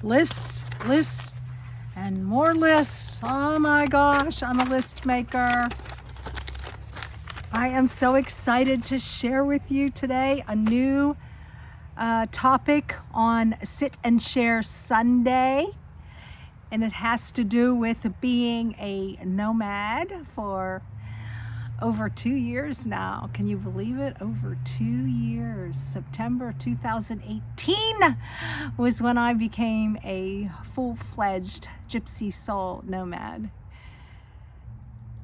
lists, and more lists. Oh my gosh, I'm a list maker. I am so excited to share with you today a new topic on Sit and Share Sunday. And it has to do with being a nomad for over 2 years now. Can you believe it? Over 2 years. September 2018 was when I became a full-fledged gypsy soul nomad.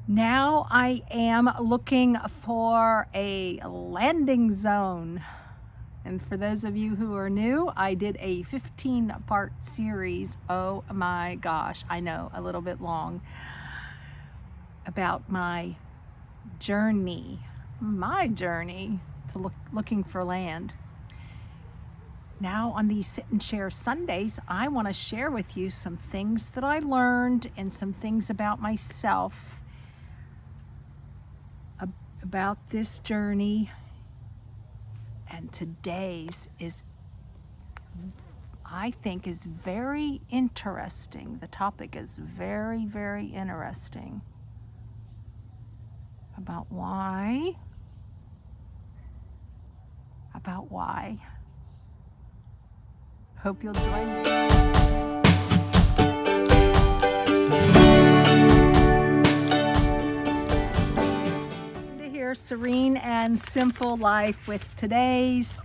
Now I am looking for a landing zone. And for those of you who are new, I did a 15-part series. Oh my gosh, I know, a little bit long, about my journey to looking for land. Now on these Sit and Share Sundays, I want to share with you some things that I learned and some things about myself about this journey. And today's I think is very interesting. The topic is very, very interesting about why. Hope you'll join me. Serene and Simple Life with today's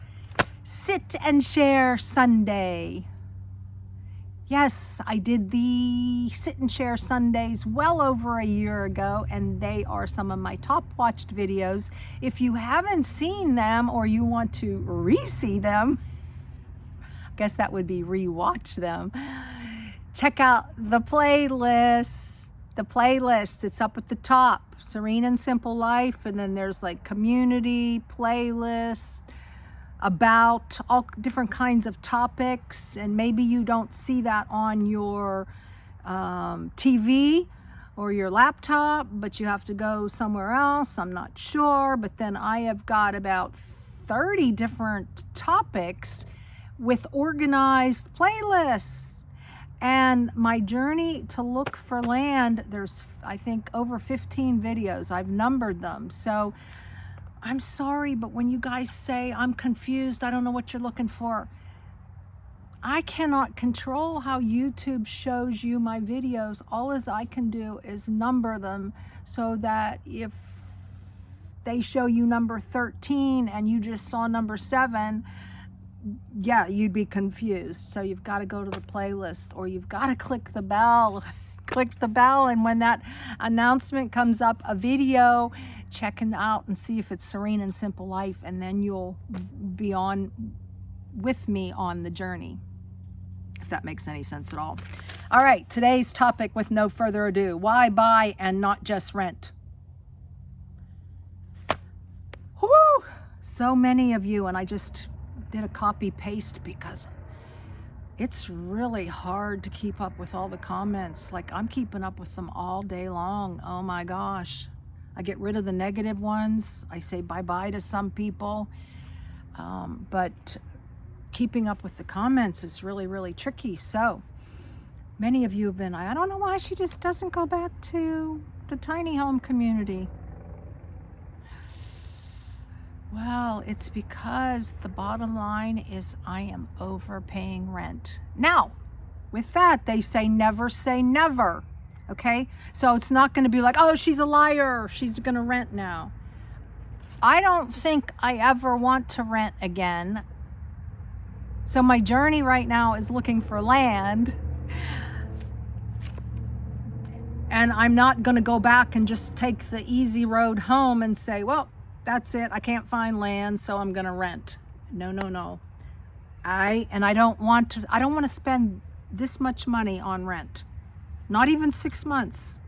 Sit and Share Sunday. Yes, I did the Sit and Share Sundays well over a year ago, and they are some of my top watched videos. If you haven't seen them or you want to re-see them, I guess that would be re-watch them, check out the playlist. It's up at the top. Serene and Simple Life, and then there's like community playlists about all different kinds of topics, and maybe you don't see that on your TV or your laptop, but you have to go somewhere else. I'm not sure, but then I have got about 30 different topics with organized playlists. And my journey to look for land, there's, I think, over 15 videos. I've numbered them. So I'm sorry, but when you guys say, I'm confused, I don't know what you're looking for, I cannot control how YouTube shows you my videos. All as I can do is number them so that if they show you number 13 and you just saw number 7, yeah, you'd be confused. So you've got to go to the playlist, or you've got to click the bell. And when that announcement comes up, a video, check it out and see if it's Serene and Simple Life, and then you'll be on with me on the journey, if that makes any sense at all. All right, today's topic, with no further ado: why buy and not just rent? Whoo! So many of you, and I just did a copy paste because it's really hard to keep up with all the comments. Like, I'm keeping up with them all day long. Oh my gosh. I get rid of the negative ones. I say bye-bye to some people. But keeping up with the comments is really, really tricky. So many of you have been, I don't know why she just doesn't go back to the tiny home community. Well, it's because the bottom line is I am overpaying rent. Now, with that, they say never say never, okay? So it's not going to be like, oh, she's a liar, she's going to rent now. I don't think I ever want to rent again. So my journey right now is looking for land. And I'm not going to go back and just take the easy road home and say, well, that's it, I can't find land, so I'm gonna rent. No. I don't want to spend this much money on rent. Not even 6 months.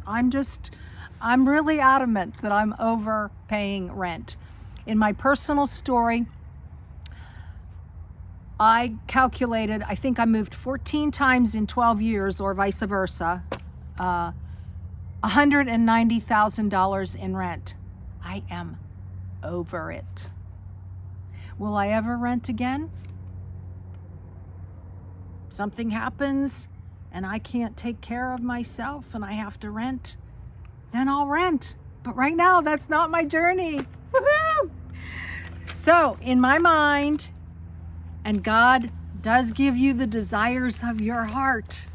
I'm really adamant that I'm overpaying rent. In my personal story, I calculated, I think I moved 14 times in 12 years, or vice versa, $190,000 in rent. I am over it. Will I ever rent again? something happens and I can't take care of myself and I have to rent, then I'll rent. But right now, that's not my journey. Woohoo! So in my mind, and God does give you the desires of your heart,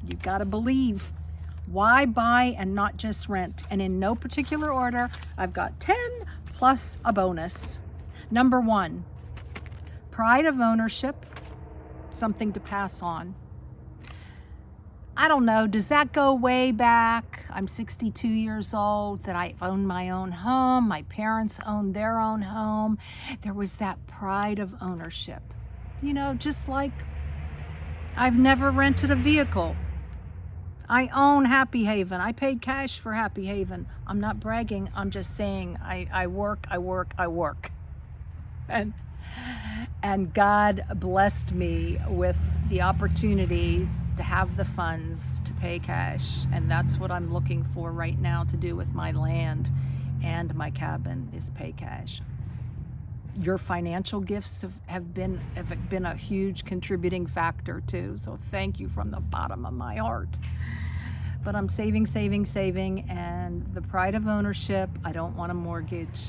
you've got to believe. Why buy and not just rent? And in no particular order, I've got 10 plus a bonus. Number 1, pride of ownership, something to pass on. I don't know, does that go way back? I'm 62 years old, that I own my own home. My parents owned their own home. There was that pride of ownership. You know, just like I've never rented a vehicle. I own Happy Haven. I paid cash for Happy Haven. I'm not bragging. I'm just saying I work. And God blessed me with the opportunity to have the funds to pay cash. And that's what I'm looking for right now to do with my land and my cabin, is pay cash. Your financial gifts have been a huge contributing factor too. So thank you from the bottom of my heart. But I'm saving, and the pride of ownership, I don't want a mortgage.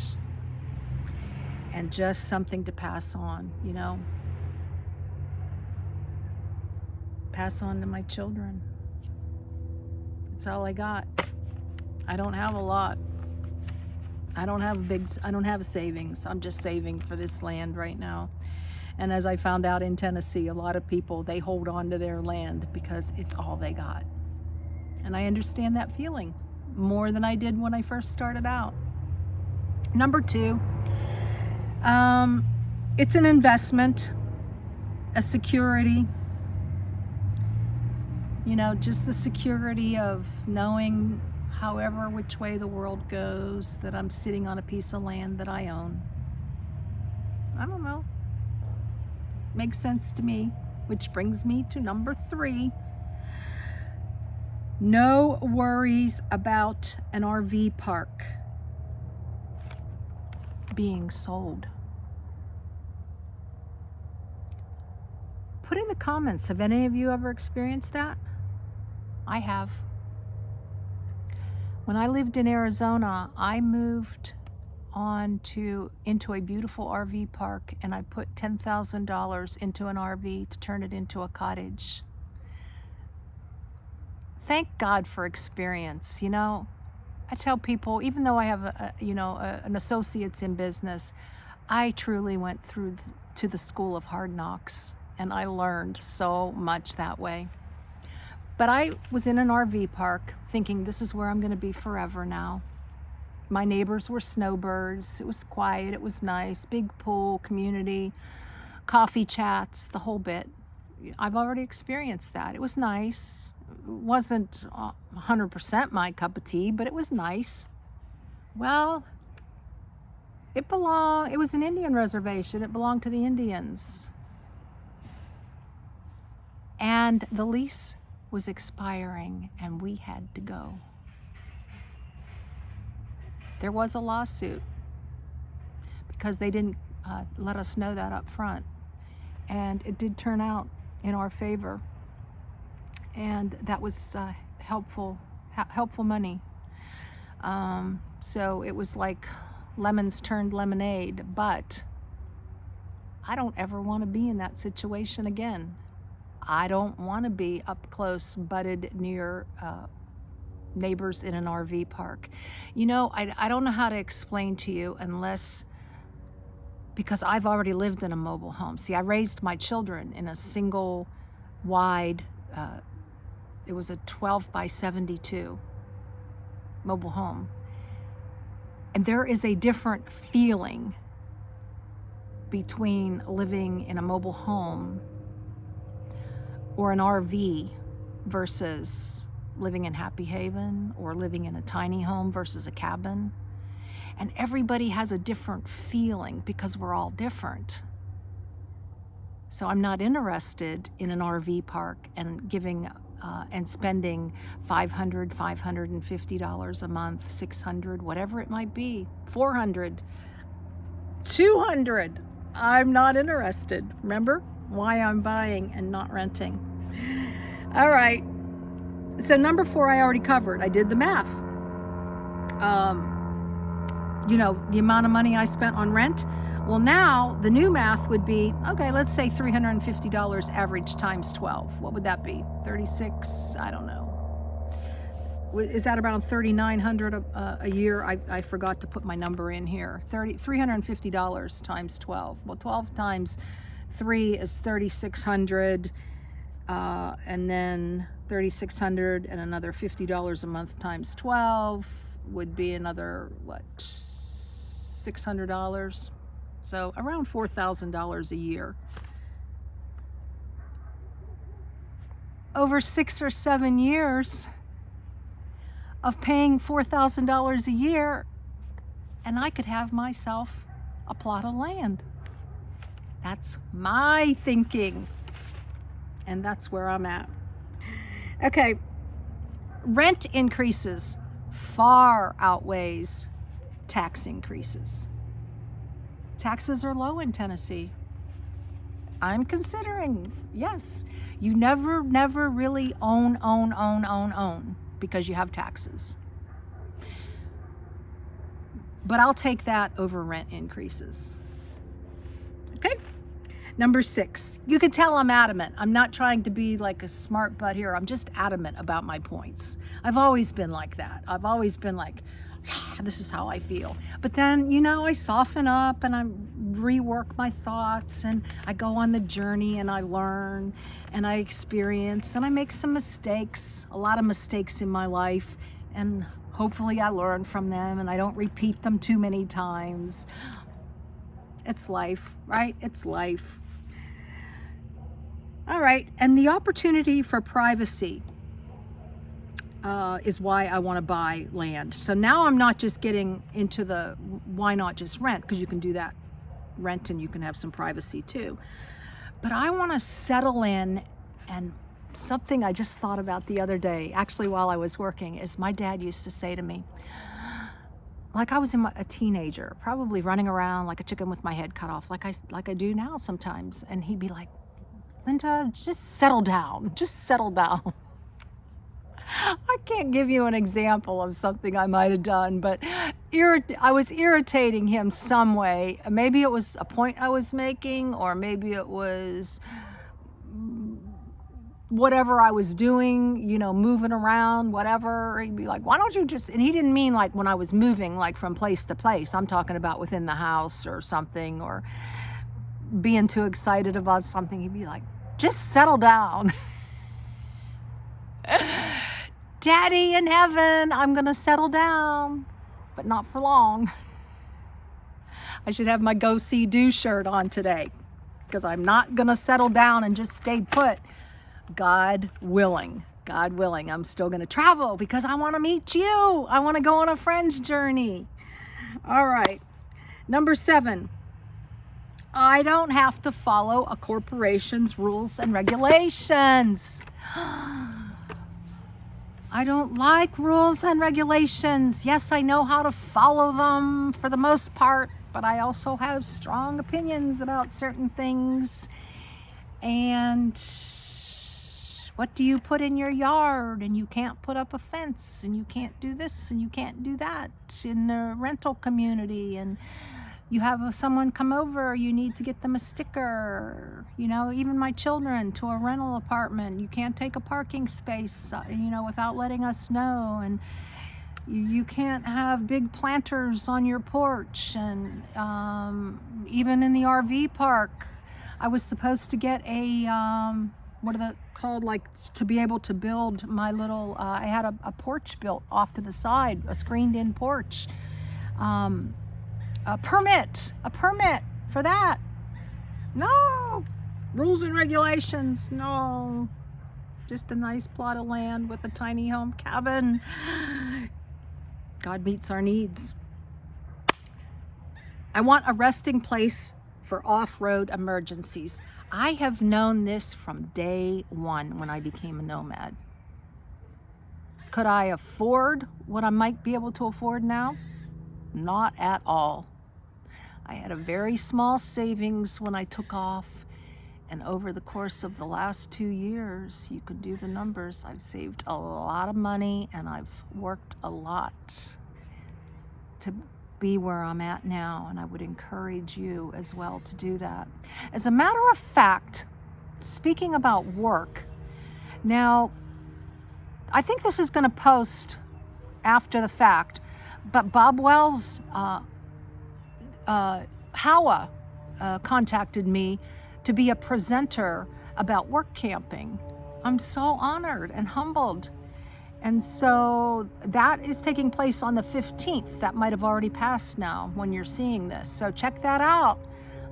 And just something to pass on, you know. Pass on to my children. That's all I got. I don't have a lot. I don't have a savings. I'm just saving for this land right now. And as I found out in Tennessee, a lot of people, they hold on to their land because it's all they got. And I understand that feeling more than I did when I first started out. Number 2, it's an investment, a security. You know, just the security of knowing, however which way the world goes, that I'm sitting on a piece of land that I own. I don't know. Makes sense to me, which brings me to number 3. No worries about an RV park being sold. Put in the comments, have any of you ever experienced that? I have. When I lived in Arizona, I moved into a beautiful RV park, and I put $10,000 into an RV to turn it into a cottage. Thank God for experience. You know, I tell people, even though I have an associate's in business, I truly went to the school of hard knocks, and I learned so much that way. But I was in an RV park thinking, this is where I'm going to be forever now. My neighbors were snowbirds. It was quiet. It was nice. Big pool, community, coffee chats, the whole bit. I've already experienced that. It was nice. It wasn't 100% my cup of tea, but it was nice. Well, it was an Indian reservation. It belonged to the Indians. And the lease was expiring, and we had to go. There was a lawsuit because they didn't let us know that up front. And it did turn out in our favor. And that was helpful money. So it was like lemons turned lemonade, but I don't ever want to be in that situation again. I don't want to be up close, butted near neighbors in an RV park. You know, I don't know how to explain to you because I've already lived in a mobile home. See, I raised my children in a single wide, it was a 12 by 72 mobile home. And there is a different feeling between living in a mobile home or an RV versus living in Happy Haven, or living in a tiny home versus a cabin. And everybody has a different feeling because we're all different. So I'm not interested in an RV park and spending $500, $550 a month, $600, whatever it might be, $400, $200. I'm not interested. Remember, why I'm buying and not renting. All right. So number 4, I already covered. I did the math. The amount of money I spent on rent. Well, now the new math would be, okay, let's say $350 average times 12. What would that be? 36, I don't know. Is that around $3,900 a year? I forgot to put my number in here. $350 times 12. Well, 12 times 3 is 3,600, and then 3,600 and another $50 a month times 12 would be another, $600. So around $4,000 a year. Over 6 or 7 years of paying $4,000 a year, and I could have myself a plot of land. That's my thinking, and that's where I'm at. Okay, rent increases far outweighs tax increases. Taxes are low in Tennessee. I'm considering, yes, you never really own because you have taxes. But I'll take that over rent increases. Okay? Number 6, you can tell I'm adamant. I'm not trying to be like a smart butt here. I'm just adamant about my points. I've always been like that. I've always been like, this is how I feel. But then, I soften up and I rework my thoughts and I go on the journey and I learn and I experience and I make some mistakes, a lot of mistakes in my life, and hopefully I learn from them and I don't repeat them too many times. It's life, right? It's life. All right, and the opportunity for privacy is why I want to buy land. So now I'm not just getting into the why not just rent, because you can do that, rent, and you can have some privacy too. But I want to settle in, and something I just thought about the other day, actually while I was working, is my dad used to say to me, like I was a teenager, probably running around like a chicken with my head cut off, like I do now sometimes, and he'd be like, Linda, just settle down, just settle down. I can't give you an example of something I might have done, but I was irritating him some way. Maybe it was a point I was making, or maybe it was whatever I was doing, moving around, whatever. He'd be like, why don't you just, and he didn't mean like when I was moving like from place to place. I'm talking about within the house or something, or being too excited about something. He'd be like, just settle down. Daddy in heaven, I'm gonna settle down, but not for long. I should have my Go See Do shirt on today, because I'm not gonna settle down and just stay put. God willing, I'm still gonna travel because I wanna meet you. I wanna go on a friend's journey. All right, number 7. I don't have to follow a corporation's rules and regulations. I don't like rules and regulations. Yes, I know how to follow them for the most part, but I also have strong opinions about certain things. And what do you put in your yard? And you can't put up a fence, and you can't do this, and you can't do that in the rental community. And you have someone come over, you need to get them a sticker. Even my children to a rental apartment, you can't take a parking space, without letting us know. And you can't have big planters on your porch. And even in the RV park, I was supposed to get a, what are they called, like to be able to build my little, I had a porch built off to the side, a screened in porch. A permit for that. No, rules and regulations, no. Just a nice plot of land with a tiny home cabin. God meets our needs. I want a resting place for off-road emergencies. I have known this from day one when I became a nomad. Could I afford what I might be able to afford now? Not at all. I had a very small savings when I took off, And over the course of the last 2 years, you can do the numbers. I've saved a lot of money and I've worked a lot to be where I'm at now. And I would encourage you as well to do that. As a matter of fact, speaking about work, now, I think this is going to post after the fact, but Bob Wells, Howa, contacted me to be a presenter about work camping. I'm so honored and humbled. And so that is taking place on the 15th. That might have already passed now when you're seeing this. So check that out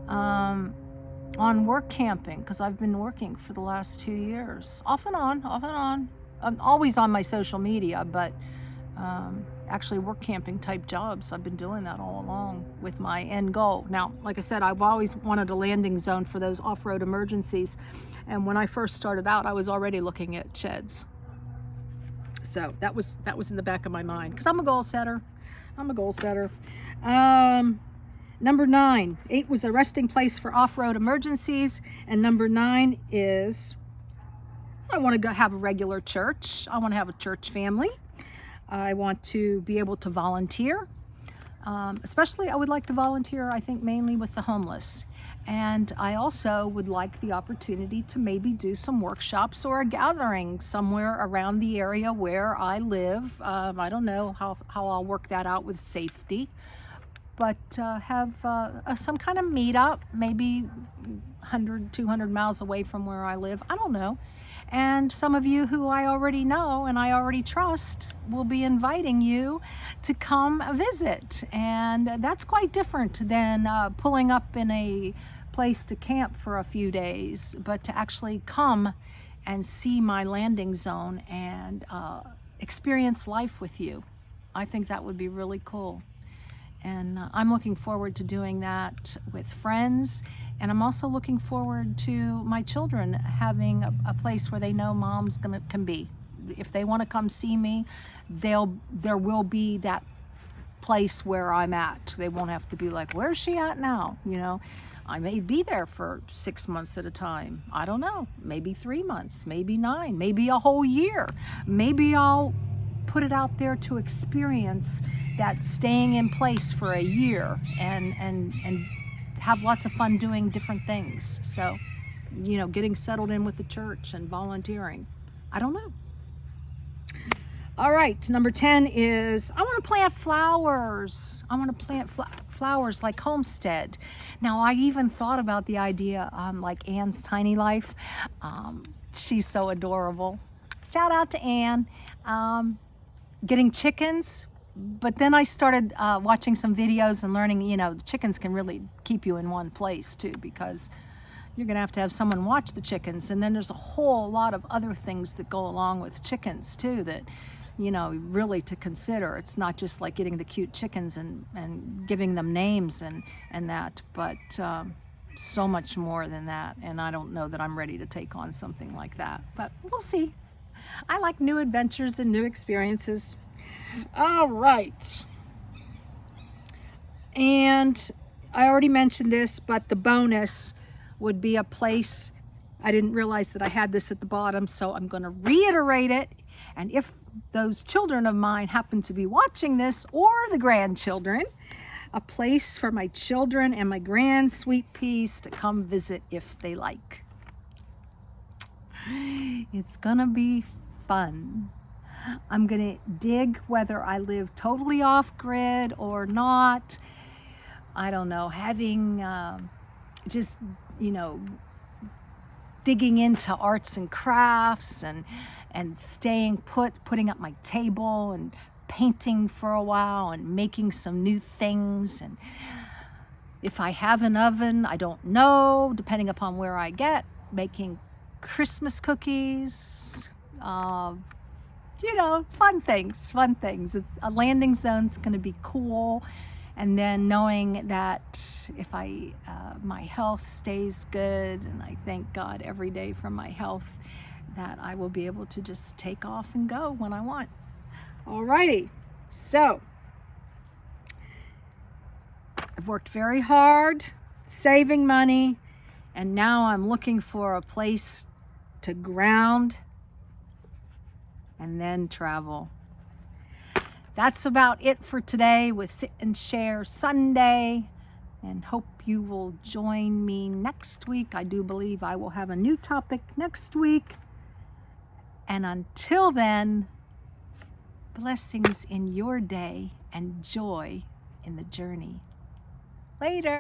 on work camping, because I've been working for the last 2 years, off and on. I'm always on my social media, but actually work camping type jobs. I've been doing that all along with my end goal. Now, like I said, I've always wanted a landing zone for those off-road emergencies. And when I first started out, I was already looking at sheds. So that was in the back of my mind, because I'm a goal setter. Number 9, 8 was a resting place for off-road emergencies. And number 9 is I want to go have a regular church. I want to have a church family. I want to be able to volunteer. Especially I would like to volunteer, I think, mainly with the homeless. And I also would like the opportunity to maybe do some workshops or a gathering somewhere around the area where I live. I don't know how I'll work that out with safety, but have some kind of meetup, maybe 100, 200 miles away from where I live. I don't know. And some of you who I already know and I already trust will be inviting you to come visit. And that's quite different than pulling up in a place to camp for a few days, but to actually come and see my landing zone and experience life with you. I think that would be really cool. And I'm looking forward to doing that with friends. And I'm also looking forward to my children having a place where they know mom's can be. If they want to come see me, there will be that place where I'm at. They won't have to be like, where's she at now? You know, I may be there for 6 months at a time. I don't know, maybe 3 months, maybe 9, maybe a whole year. Maybe I'll put it out there to experience that staying in place for a year and have lots of fun doing different things. So, you know, getting settled in with the church and volunteering. I don't know. All right, number 10 is I want to plant flowers. I want to plant flowers like homestead. Now, I even thought about the idea like Anne's Tiny Life. She's so adorable. Shout out to Anne. Getting chickens. But then I started watching some videos and learning, you know, chickens can really keep you in one place too, because you're going to have someone watch the chickens. And then there's a whole lot of other things that go along with chickens too that, you know, really to consider. It's not just like getting the cute chickens and giving them names and that, but so much more than that. And I don't know that I'm ready to take on something like that, but we'll see. I like new adventures and new experiences. All right. And I already mentioned this, but the bonus would be a place. I didn't realize that I had this at the bottom, so I'm going to reiterate it. And if those children of mine happen to be watching this, or the grandchildren, a place for my children and my grand sweet peas to come visit if they like. It's going to be fun. I'm going to dig whether I live totally off grid or not. I don't know, having just, you know, digging into arts and crafts and staying putting up my table and painting for a while and making some new things. And if I have an oven, I don't know, depending upon where I get, making Christmas cookies. You know, fun things. It's a landing zone's going to be cool. And then knowing that if my health stays good, and I thank God every day for my health, that I will be able to just take off and go when I want. Alrighty, so I've worked very hard, saving money, And now I'm looking for a place to ground and then travel. That's about it for today with Sit and Share Sunday, and hope you will join me next week. I do believe I will have a new topic next week. And until then, blessings in your day and joy in the journey. Later.